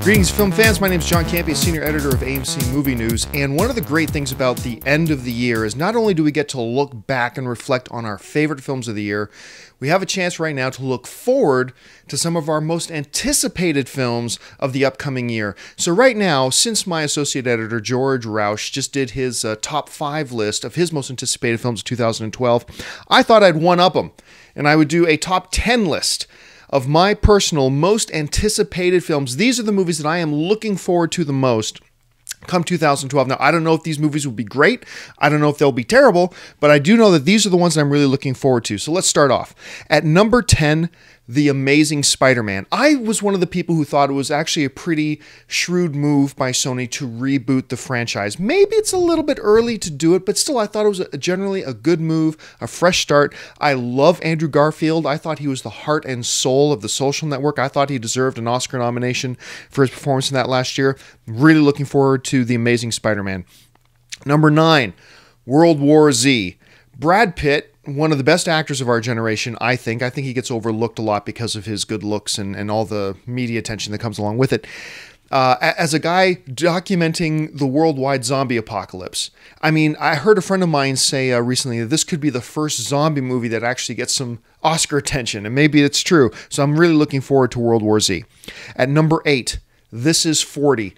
Greetings, film fans. My name is John Campea, senior editor of AMC Movie News. And one of the great things about the end of the year is not only do we get to look back and reflect on our favorite films of the year, we have a chance right now to look forward to some of our most anticipated films of the upcoming year. So right now, since my associate editor, George Rausch, just did his top 5 list of his most anticipated films of 2012, I thought I'd one-up him, and I would do a top 10 list of my personal most anticipated films. These are the movies that I am looking forward to the most come 2012. Now, I don't know if these movies will be great. I don't know if they'll be terrible, but I do know that these are the ones that I'm really looking forward to. So let's start off. At number 10, The Amazing Spider-Man. I was one of the people who thought it was actually a pretty shrewd move by Sony to reboot the franchise. Maybe it's a little bit early to do it, but still I thought it was generally a good move, a fresh start. I love Andrew Garfield. I thought he was the heart and soul of The Social Network. I thought he deserved an Oscar nomination for his performance in that last year. Really looking forward to The Amazing Spider-Man. Number 9, World War Z. Brad Pitt, one of the best actors of our generation, I think. I think he gets overlooked a lot because of his good looks and all the media attention that comes along with it. As a guy documenting the worldwide zombie apocalypse. I mean, I heard a friend of mine say recently that this could be the first zombie movie that actually gets some Oscar attention, and maybe it's true. So I'm really looking forward to World War Z. At number 8, This Is 40.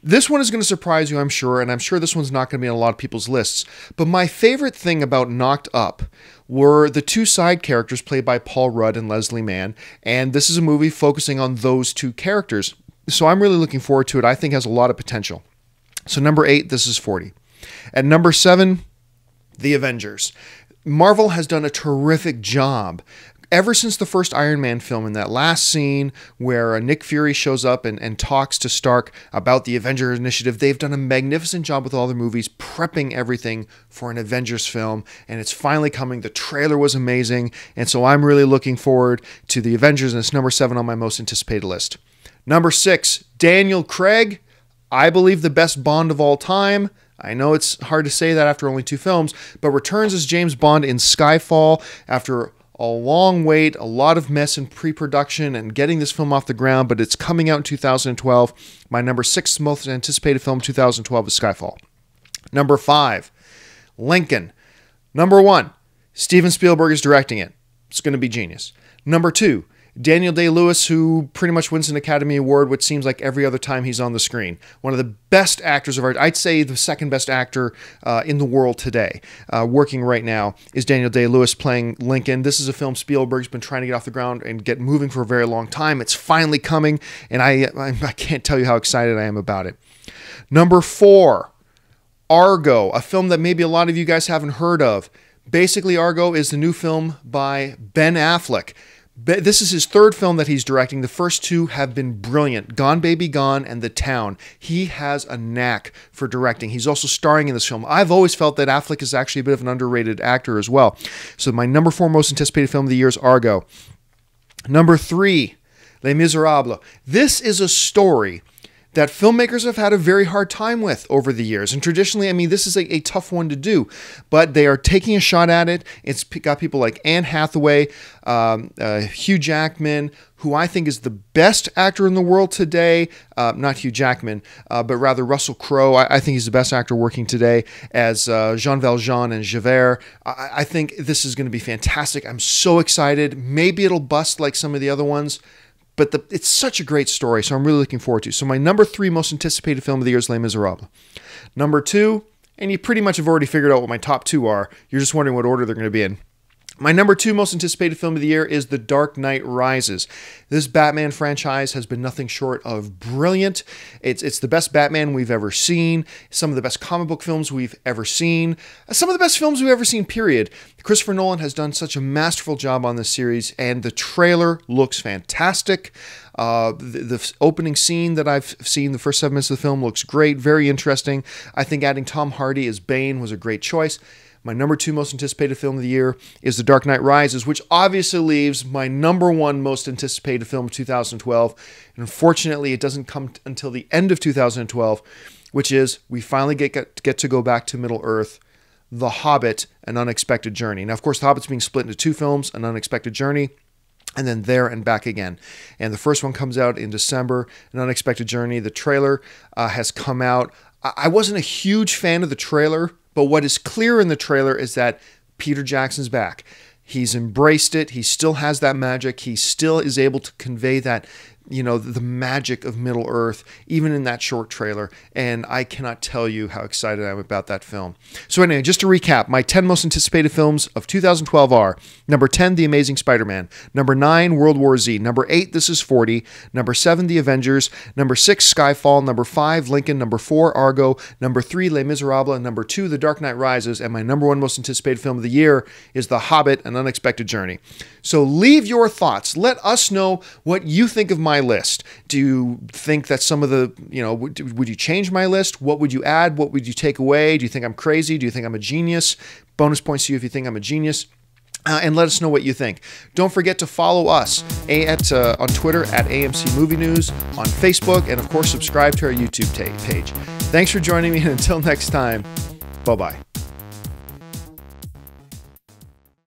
This one is going to surprise you, I'm sure, and I'm sure this one's not going to be on a lot of people's lists. But my favorite thing about Knocked Up were the 2 side characters played by Paul Rudd and Leslie Mann, and this is a movie focusing on those 2 characters. So I'm really looking forward to it. I think it has a lot of potential. So number 8, This Is 40. At number 7, The Avengers. Marvel has done a terrific job ever since the first Iron Man film, in that last scene where Nick Fury shows up and talks to Stark about the Avengers Initiative. They've done a magnificent job with all their movies, prepping everything for an Avengers film, and it's finally coming. The trailer was amazing, and so I'm really looking forward to the Avengers, and it's number 7 on my most anticipated list. Number 6, Daniel Craig. I believe the best Bond of all time. I know it's hard to say that after only 2 films, but returns as James Bond in Skyfall after a long wait, a lot of mess in pre-production and getting this film off the ground, but it's coming out in 2012. My number 6 most anticipated film of 2012 is Skyfall. Number 5, Lincoln. Number 1, Steven Spielberg is directing it. It's going to be genius. Number 2, Daniel Day-Lewis, who pretty much wins an Academy Award, which seems like every other time he's on the screen. One of the best actors of our, I'd say the second best actor in the world today, working right now, is Daniel Day-Lewis playing Lincoln. This is a film Spielberg's been trying to get off the ground and get moving for a very long time. It's finally coming, and I can't tell you how excited I am about it. Number 4, Argo, a film that maybe a lot of you guys haven't heard of. Basically, Argo is the new film by Ben Affleck. This is his 3rd film that he's directing. The first 2 have been brilliant. Gone Baby Gone and The Town. He has a knack for directing. He's also starring in this film. I've always felt that Affleck is actually a bit of an underrated actor as well. So my number 4 most anticipated film of the year is Argo. Number 3, Les Miserables. This is a story that filmmakers have had a very hard time with over the years. And traditionally, I mean, this is a tough one to do, but they are taking a shot at it. It's got people like Anne Hathaway, Hugh Jackman, who I think is the best actor in the world today. Not Hugh Jackman, but rather Russell Crowe. I think he's the best actor working today as Jean Valjean and Javert. I think this is going to be fantastic. I'm so excited. Maybe it'll bust like some of the other ones, but it's such a great story, so I'm really looking forward to it. So my number 3 most anticipated film of the year is Les Miserables. Number 2, and you pretty much have already figured out what my top 2 are. You're just wondering what order they're going to be in. My number 2 most anticipated film of the year is The Dark Knight Rises. This Batman franchise has been nothing short of brilliant. It's the best Batman we've ever seen, some of the best comic book films we've ever seen, some of the best films we've ever seen, period. Christopher Nolan has done such a masterful job on this series, and the trailer looks fantastic. The opening scene that I've seen, the first 7 minutes of the film, looks great, very interesting. I think adding Tom Hardy as Bane was a great choice. My number 2 most anticipated film of the year is The Dark Knight Rises, which obviously leaves my number 1 most anticipated film of 2012. And unfortunately, it doesn't come until the end of 2012, which is we finally get to go back to Middle-earth, The Hobbit, An Unexpected Journey. Now, of course, The Hobbit's being split into 2 films, An Unexpected Journey. and then There and Back Again. And the first one comes out in December, An Unexpected Journey. The trailer has come out. I wasn't a huge fan of the trailer, but what is clear in the trailer is that Peter Jackson's back. He's embraced it. He still has that magic. He still is able to convey that, the magic of Middle Earth, even in that short trailer. And I cannot tell you how excited I am about that film. So anyway, just to recap, my 10 most anticipated films of 2012 are: number 10, The Amazing Spider-Man; number 9, World War Z; number 8, This Is 40; number 7, The Avengers; number 6, Skyfall; number 5, Lincoln; number 4, Argo; number 3, Les Miserables; and number 2, The Dark Knight Rises. And my number 1 most anticipated film of the year is The Hobbit: An Unexpected Journey. So leave your thoughts. Let us know what you think of my list. Do you think that some of the, would you change my list? What would you add? What would you take away? Do you think I'm crazy? Do you think I'm a genius? Bonus points to you if you think I'm a genius. And let us know what you think. Don't forget to follow us on Twitter at AMC Movie News, on Facebook, and of course subscribe to our YouTube page. Thanks for joining me, and until next time, bye-bye.